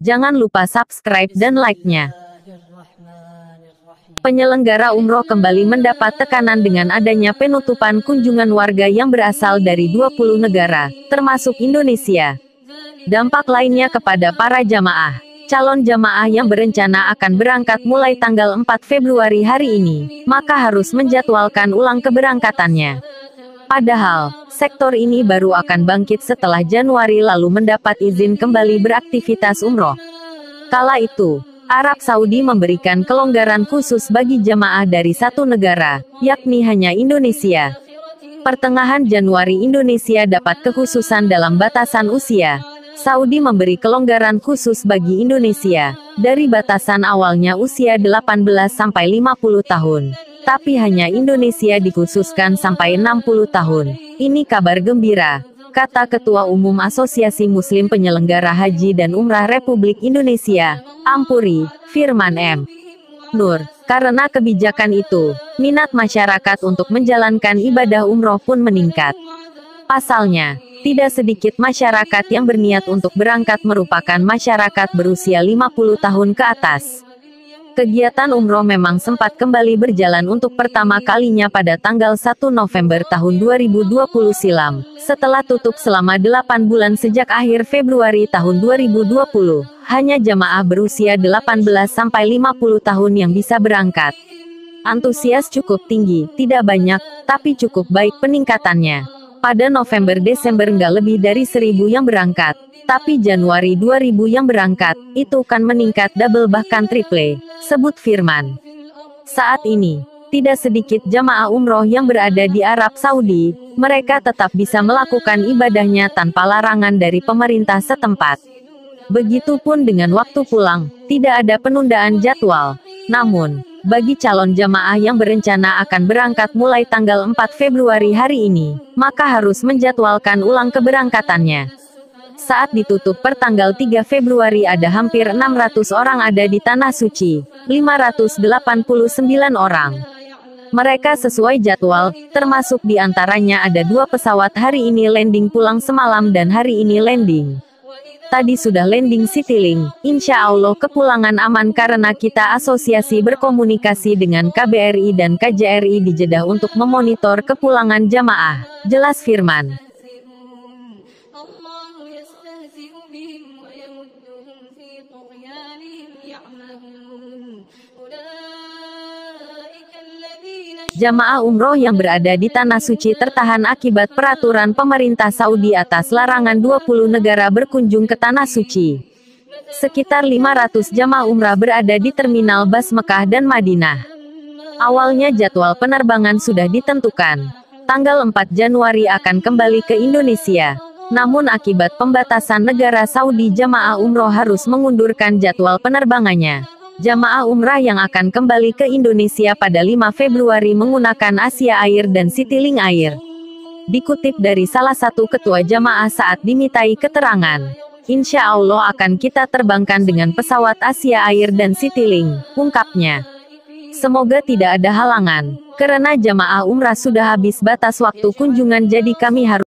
Jangan lupa subscribe dan like-nya. Penyelenggara umroh kembali mendapat tekanan dengan adanya penutupan kunjungan warga yang berasal dari 20 negara, termasuk Indonesia. Dampak lainnya kepada para jamaah. Calon jamaah yang berencana akan berangkat mulai tanggal 4 Februari hari ini, maka harus menjadwalkan ulang keberangkatannya. Padahal, sektor ini baru akan bangkit setelah Januari lalu mendapat izin kembali beraktivitas umroh. Kala itu, Arab Saudi memberikan kelonggaran khusus bagi jamaah dari satu negara, yakni hanya Indonesia. Pertengahan Januari Indonesia dapat kekhususan dalam batasan usia. Saudi memberi kelonggaran khusus bagi Indonesia, dari batasan awalnya usia 18 sampai 50 tahun. Tapi hanya Indonesia dikhususkan sampai 60 tahun. Ini kabar gembira, kata Ketua Umum Asosiasi Muslim Penyelenggara Haji dan Umrah Republik Indonesia, Ampuri, Firman M. Nur. Karena kebijakan itu, minat masyarakat untuk menjalankan ibadah umroh pun meningkat. Pasalnya, tidak sedikit masyarakat yang berniat untuk berangkat merupakan masyarakat berusia 50 tahun ke atas. Kegiatan umroh memang sempat kembali berjalan untuk pertama kalinya pada tanggal 1 November tahun 2020 silam, setelah tutup selama 8 bulan sejak akhir Februari tahun 2020. Hanya jamaah berusia 18 sampai 50 tahun yang bisa berangkat. Antusias cukup tinggi, tidak banyak, tapi cukup baik peningkatannya. Pada November-Desember nggak lebih dari 1.000 yang berangkat, tapi Januari 2.000 yang berangkat, itu kan meningkat double bahkan triple, sebut Firman. Saat ini, tidak sedikit jamaah umroh yang berada di Arab Saudi, mereka tetap bisa melakukan ibadahnya tanpa larangan dari pemerintah setempat. Begitupun dengan waktu pulang, tidak ada penundaan jadwal. Namun, bagi calon jamaah yang berencana akan berangkat mulai tanggal 4 Februari hari ini, maka harus menjadwalkan ulang keberangkatannya. Saat ditutup per tanggal 3 Februari ada hampir 600 orang ada di Tanah Suci, 589 orang. Mereka sesuai jadwal, termasuk di antaranya ada 2 pesawat hari ini landing pulang semalam dan hari ini landing. Tadi sudah landing Citylink, insya Allah kepulangan aman karena kita asosiasi berkomunikasi dengan KBRI dan KJRI di Jeddah untuk memonitor kepulangan jamaah, jelas Firman. Jamaah umroh yang berada di Tanah Suci tertahan akibat peraturan pemerintah Saudi atas larangan 20 negara berkunjung ke Tanah Suci. Sekitar 500 jamaah umrah berada di terminal Bas Mekah dan Madinah. Awalnya jadwal penerbangan sudah ditentukan. Tanggal 4 Januari akan kembali ke Indonesia. Namun akibat pembatasan negara Saudi jamaah umroh harus mengundurkan jadwal penerbangannya. Jamaah umrah yang akan kembali ke Indonesia pada 5 Februari menggunakan Asia Air dan Citylink Air. Dikutip dari salah satu ketua jamaah saat dimintai keterangan, insya Allah akan kita terbangkan dengan pesawat Asia Air dan Citylink, ungkapnya. Semoga tidak ada halangan, karena jamaah umrah sudah habis batas waktu kunjungan jadi kami harus